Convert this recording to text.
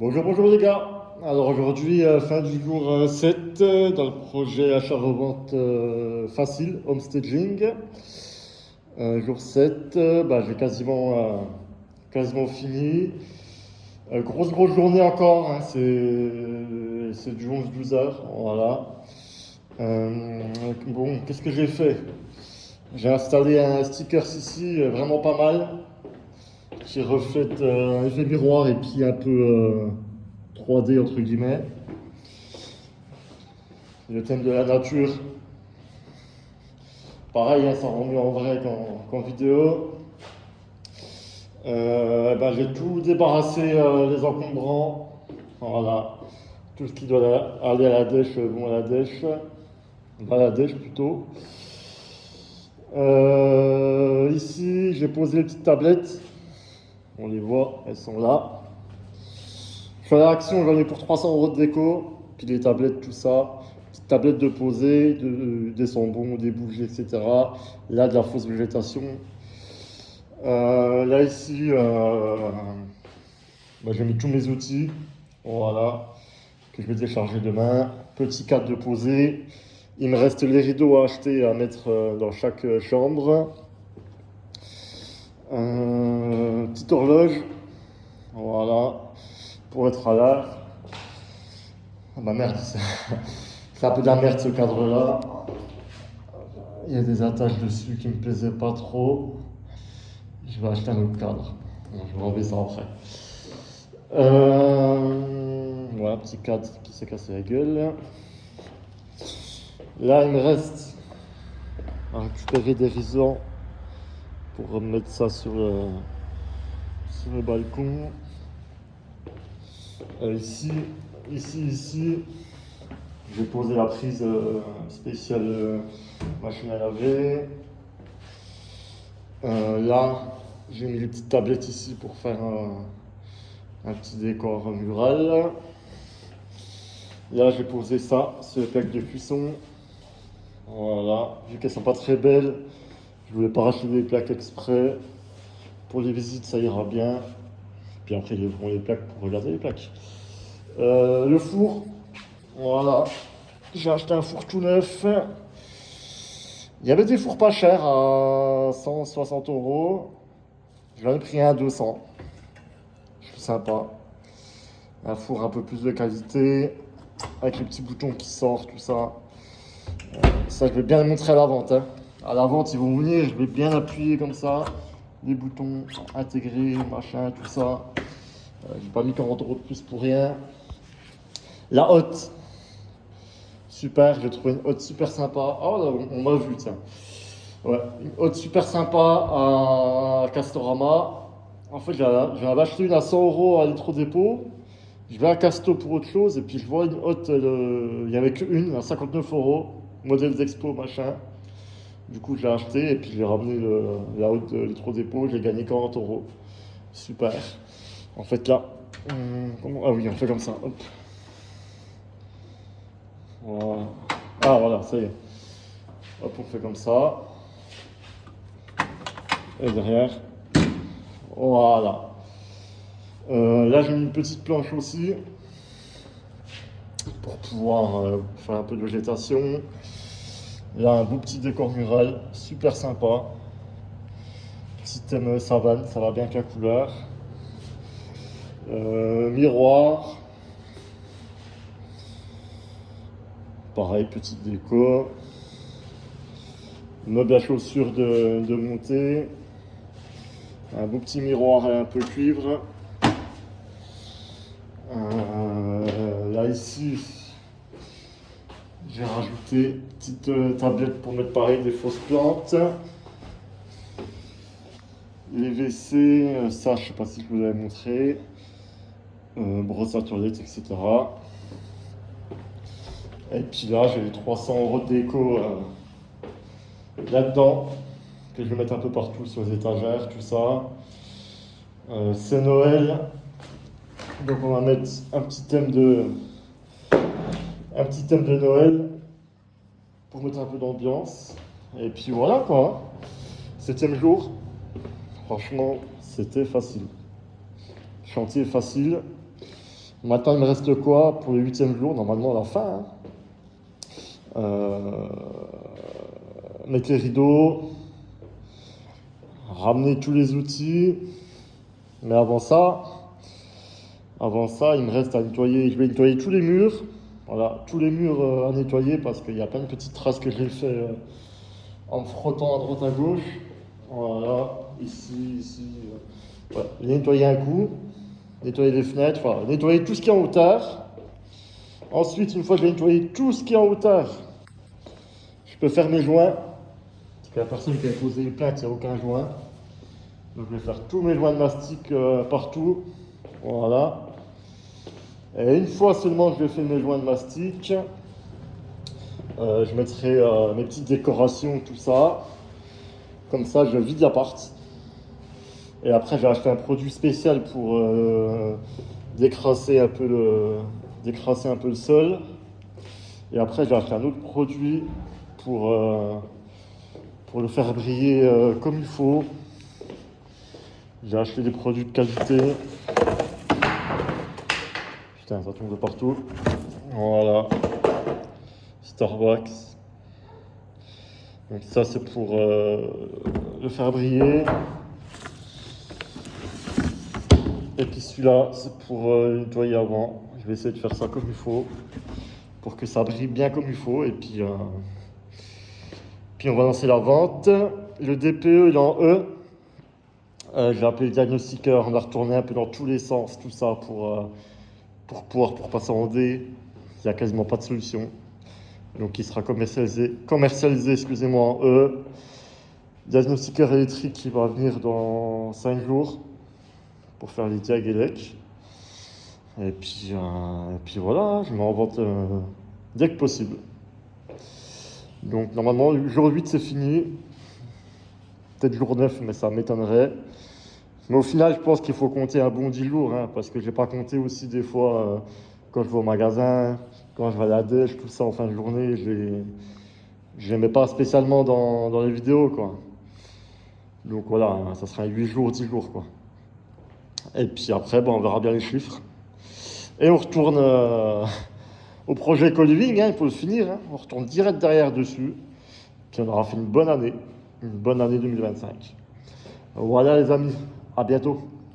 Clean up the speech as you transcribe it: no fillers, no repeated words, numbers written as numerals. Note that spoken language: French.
Bonjour, bonjour les gars. Alors aujourd'hui, fin du jour 7 dans le projet achat-revente facile, homestaging. Jour 7, j'ai quasiment fini. Grosse journée encore, hein, c'est du 11-12 heures, voilà. Bon, qu'est-ce que j'ai fait? J'ai installé un sticker ici, vraiment pas mal, qui reflète un effet miroir et puis un peu 3D entre guillemets. Le thème de la nature, pareil, hein, ça rend mieux en vrai qu'en vidéo. J'ai tout débarrassé les encombrants. Voilà. Tout ce qui doit aller à la dèche, bon à la dèche. À la dèche plutôt. Ici, j'ai posé les petites tablettes. On les voit, elles sont là. Je suis à l'action, j'en ai pour 300 € de déco. Puis les tablettes, tout ça. Petites tablettes de poser, des sambons, des bougies, etc. Là, de la fausse végétation. Là, ici, j'ai mis tous mes outils. Voilà. Que je vais télécharger demain. Petit cadre de poser. Il me reste les rideaux à acheter à mettre dans chaque chambre. Petite horloge. Voilà. Pour être à l'heure. Ah bah merde, c'est un peu de la merde ce cadre-là. Il y a des attaches dessus qui me plaisaient pas trop. Je vais acheter un autre cadre. Bon, je vais enlever ça après. Voilà, petit cadre qui s'est cassé la gueule. Là, il me reste à récupérer des risons pour mettre ça sur le balcon. Ici, je vais poser la prise spéciale machine à laver. Là, j'ai mis les petites tablettes ici pour faire un petit décor mural. Là, j'ai posé ça sur les plaques de cuisson. Voilà, vu qu'elles sont pas très belles, je voulais pas racheter des plaques exprès. Pour les visites, ça ira bien. Puis après, ils lèveront les plaques pour regarder les plaques. Le four, voilà. J'ai acheté un four tout neuf. Il y avait des fours pas chers à 160 €. J'en ai pris un à 200. C'est sympa. Un four un peu plus de qualité, avec les petits boutons qui sortent, tout ça. Ça, je vais bien le montrer à la vente, hein. À la vente, ils vont venir, je vais bien appuyer comme ça. Les boutons intégrés, machin, tout ça. J'ai pas mis 40 € de plus pour rien. La hotte, super, j'ai trouvé une hotte super sympa. Oh là, on m'a vu, tiens. Ouais, une hotte super sympa à Castorama. En fait, j'avais acheté une à 100 € à l'électrodépôt. Je vais à Casto pour autre chose, et puis je vois une hotte, il n'y avait qu'une à 59 €, modèle d'expo, machin. Du coup, je l'ai acheté, et puis j'ai ramené la hotte de l'électrodépôt, j'ai gagné 40 €. Super. En fait, là, ah oui, on fait comme ça, hop. Voilà. Ah voilà, ça y est. Hop, on fait comme ça. Et derrière. Voilà. Là, j'ai mis une petite planche aussi pour pouvoir faire un peu de végétation. Là, un beau petit décor mural, super sympa. Petit thème savane, ça va bien avec la couleur. Miroir. Pareil, petite déco. Meuble à chaussures de montée. Un beau petit miroir et un peu cuivre. Là, ici, j'ai rajouté une petite tablette pour mettre pareil des fausses plantes. Les WC, ça, je sais pas si je vous l'avais montré. Brosse à toilette, etc. Et puis là, j'ai les 300 € de déco là-dedans, que je vais mettre un peu partout sur les étagères, tout ça. C'est Noël, donc on va mettre un petit thème de Noël pour mettre un peu d'ambiance. Et puis voilà quoi. 7e jour, franchement, c'était facile. Chantier facile. Maintenant, il me reste quoi pour le 8e jour, normalement la fin, hein. Mettre les rideaux, ramener tous les outils. Mais avant ça, il me reste à nettoyer. Je vais nettoyer tous les murs. Voilà, tous les murs à nettoyer parce qu'il y a plein de petites traces que j'ai fait en me frottant à droite à gauche. Voilà, ici. Voilà. J'ai nettoyé un coup, nettoyer les fenêtres, voilà, nettoyer tout ce qui est en hauteur. Ensuite, une fois que j'ai nettoyé tout ce qui est en hauteur, je peux faire mes joints. Parce que la personne qui a posé une plainte, il n'y a aucun joint. Donc je vais faire tous mes joints de mastic partout. Voilà. Et une fois seulement que j'ai fait mes joints de mastic, je mettrai mes petites décorations, tout ça. Comme ça, je vide l'appart. Et après, j'ai acheté un produit spécial pour décrasser un peu le sol. Et après, j'ai acheté un autre produit pour le faire briller comme il faut. J'ai acheté des produits de qualité. Putain, ça tombe de partout. Voilà. Starbucks. Donc ça, c'est pour le faire briller. Et puis celui-là, c'est pour nettoyer avant. Je vais essayer de faire ça comme il faut. Pour que ça brille bien comme il faut. Et puis on va lancer la vente. Le DPE, il est en E. J'ai appelé le diagnostiqueur. On a retourné un peu dans tous les sens, tout ça, pour passer en D. Il n'y a quasiment pas de solution. Donc il sera commercialisé excusez-moi, en E. Diagnostiqueur électrique qui va venir dans 5 jours pour faire les diag élec. Et puis voilà, je m'en vente dès que possible. Donc normalement, le jour 8 c'est fini. Peut-être jour 9, mais ça m'étonnerait. Mais au final, je pense qu'il faut compter un bon 10 jours, hein, parce que je n'ai pas compté aussi des fois quand je vais au magasin, quand je vais à la dèche, tout ça en fin de journée, je les mets pas spécialement dans les vidéos, quoi. Donc voilà, hein, ça sera 8 jours, 10 jours, quoi. Et puis après, on verra bien les chiffres. Et on retourne au projet co-living, hein, il faut le finir, hein. On retourne direct derrière dessus. Puis on aura fait une bonne année 2025. Voilà les amis, à bientôt.